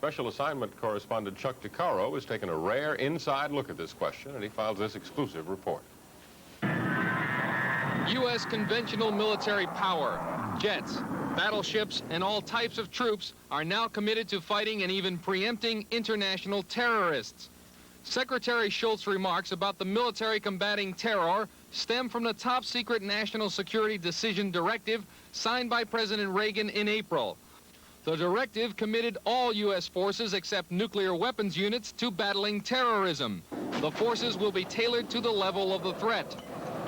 Special Assignment Correspondent Chuck DeCaro has taken a rare inside look at this question, and he files this exclusive report. U.S. conventional military power, jets, battleships, and all types of troops are now committed to fighting and even preempting international terrorists. Secretary Jsoc remarks about the military combating terror stem from the top-secret National Security Decision Directive signed by President Reagan in April. The directive committed all U.S. forces except nuclear weapons units to battling terrorism. The forces will be tailored to the level of the threat.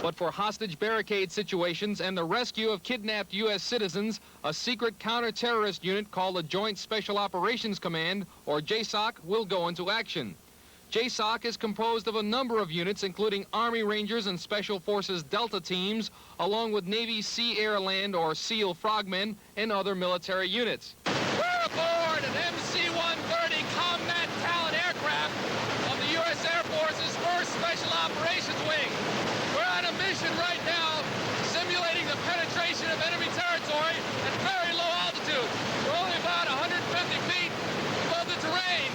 But for hostage barricade situations and the rescue of kidnapped U.S. citizens, a secret counter-terrorist unit called the Joint Special Operations Command, or Jsoc, will go into action. Jsoc is composed of a number of units, including Army Rangers and Special Forces Delta teams, along with Navy Sea, Air, Land, or SEAL Frogmen, and other military units. We're aboard an MC-130 combat talent aircraft of the U.S. Air Force's 1st Special Operations Wing. We're on a mission right now, simulating the penetration of enemy territory at very low altitude. We're only about 150 feet above the terrain.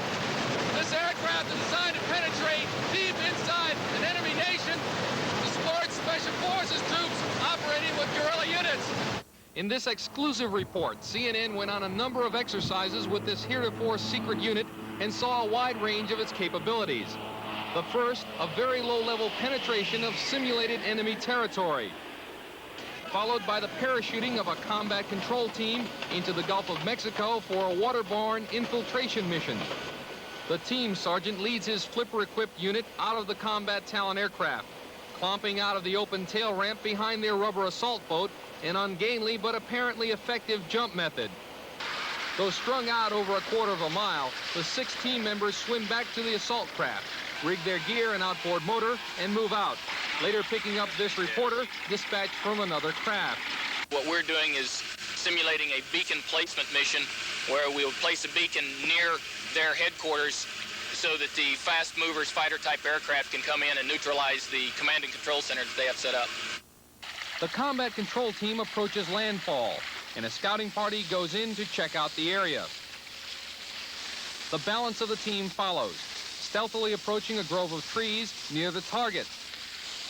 This aircraft is designed to penetrate deep inside an enemy nation to support Special Forces troops operating with guerrilla units. In this exclusive report, CNN went on a number of exercises with this heretofore secret unit and saw a wide range of its capabilities. The first, a very low-level penetration of simulated enemy territory, followed by the parachuting of a combat control team into the Gulf of Mexico for a waterborne infiltration mission. The team sergeant leads his flipper-equipped unit out of the combat talent aircraft, clomping out of the open tail ramp behind their rubber assault boat, an ungainly but apparently effective jump method. Though strung out over a quarter of a mile, the 6 team members swim back to the assault craft, rig their gear and outboard motor, and move out, later picking up this reporter dispatched from another craft. What we're doing is simulating a beacon placement mission where we will place a beacon near their headquarters so that the fast movers fighter-type aircraft can come in and neutralize the command and control center that they have set up. The combat control team approaches landfall, and a scouting party goes in to check out the area. The balance of the team follows, stealthily approaching a grove of trees near the target.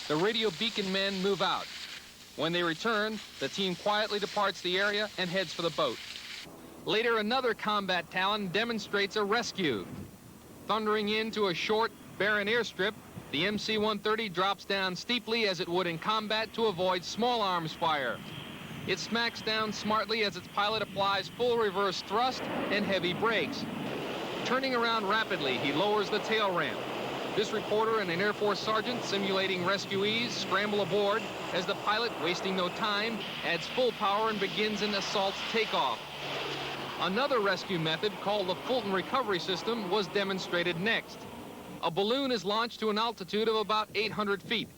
The radio beacon men move out. When they return, the team quietly departs the area and heads for the boat. Later, another combat talon demonstrates a rescue. Thundering into a short, barren airstrip, the MC-130 drops down steeply as it would in combat to avoid small arms fire. It smacks down smartly as its pilot applies full reverse thrust and heavy brakes. Turning around rapidly, he lowers the tail ramp. This reporter and an Air Force sergeant simulating rescuees scramble aboard as the pilot, wasting no time, adds full power and begins an assault takeoff. Another rescue method, called the Fulton Recovery System, was demonstrated next. A balloon is launched to an altitude of about 800 feet.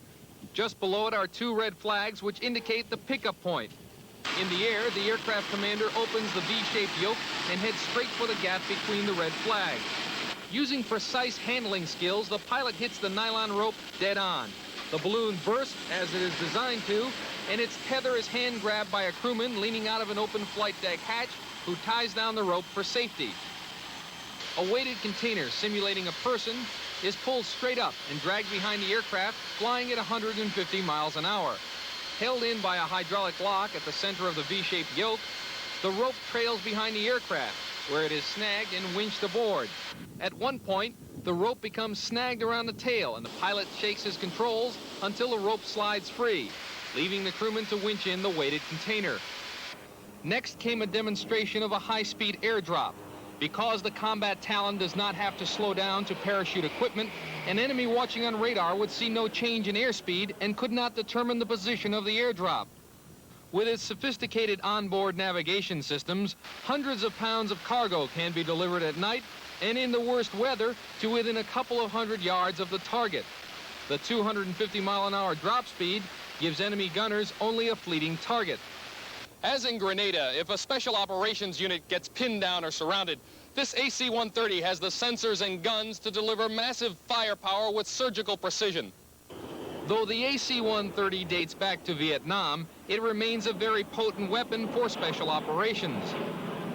Just below it are 2 red flags which indicate the pickup point. In the air, the aircraft commander opens the V-shaped yoke and heads straight for the gap between the red flags. Using precise handling skills, the pilot hits the nylon rope dead on. The balloon bursts as it is designed to, and its tether is hand-grabbed by a crewman leaning out of an open flight deck hatch who ties down the rope for safety. A weighted container simulating a person is pulled straight up and dragged behind the aircraft, flying at 150 miles an hour. Held in by a hydraulic lock at the center of the V-shaped yoke, the rope trails behind the aircraft, where it is snagged and winched aboard. At one point, the rope becomes snagged around the tail, and the pilot shakes his controls until the rope slides free, leaving the crewman to winch in the weighted container. Next came a demonstration of a high-speed airdrop. Because the combat talon does not have to slow down to parachute equipment, an enemy watching on radar would see no change in airspeed and could not determine the position of the airdrop. With its sophisticated onboard navigation systems, hundreds of pounds of cargo can be delivered at night and in the worst weather to within a couple of 100 yards of the target. The 250-mile-an-hour drop speed gives enemy gunners only a fleeting target. As in Grenada, if a special operations unit gets pinned down or surrounded, this AC-130 has the sensors and guns to deliver massive firepower with surgical precision. Though the AC-130 dates back to Vietnam, it remains a very potent weapon for special operations.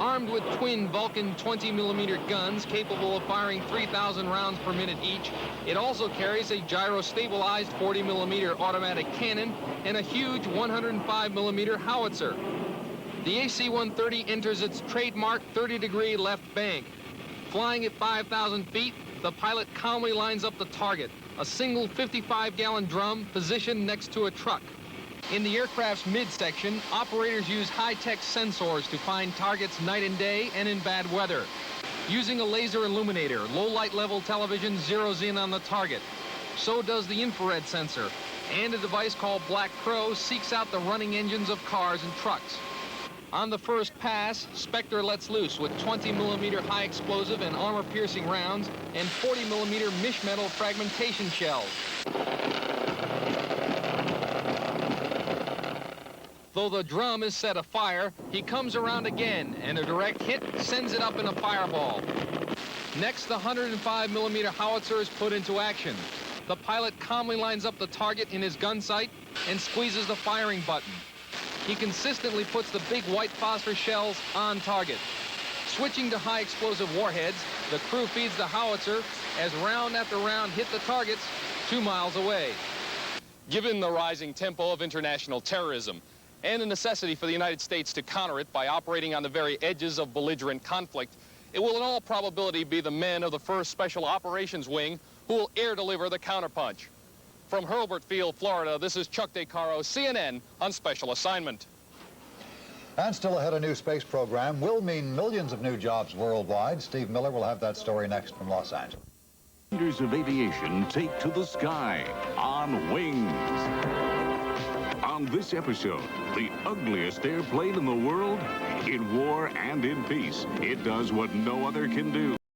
Armed with twin Vulcan 20mm guns capable of firing 3,000 rounds per minute each, it also carries a gyro-stabilized 40mm automatic cannon and a huge 105mm howitzer. The AC-130 enters its trademark 30-degree left bank. Flying at 5,000 feet, the pilot calmly lines up the target, a single 55-gallon drum positioned next to a truck. In the aircraft's midsection, operators use high-tech sensors to find targets night and day and in bad weather. Using a laser illuminator, low-light level television zeroes in on the target. So does the infrared sensor, and a device called Black Crow seeks out the running engines of cars and trucks. On the first pass, Spectre lets loose with 20mm high explosive and armor-piercing rounds and 40mm mish-metal fragmentation shells. Though the drum is set afire, he comes around again, and a direct hit sends it up in a fireball. Next, the 105mm howitzer is put into action. The pilot calmly lines up the target in his gun sight and squeezes the firing button. He consistently puts the big white phosphor shells on target. Switching to high explosive warheads, the crew feeds the howitzer as round after round hit the targets 2 miles away. Given the rising tempo of international terrorism and the necessity for the United States to counter it by operating on the very edges of belligerent conflict, it will in all probability be the men of the 1st Special Operations Wing who will air deliver the counterpunch. From Hurlburt Field, Florida, this is Chuck DeCaro, CNN on Special Assignment. And still ahead, a new space program will mean millions of new jobs worldwide. Steve Miller will have that story next from Los Angeles. Leaders of aviation take to the sky on wings. On this episode, the ugliest airplane in the world, in war and in peace, it does what no other can do.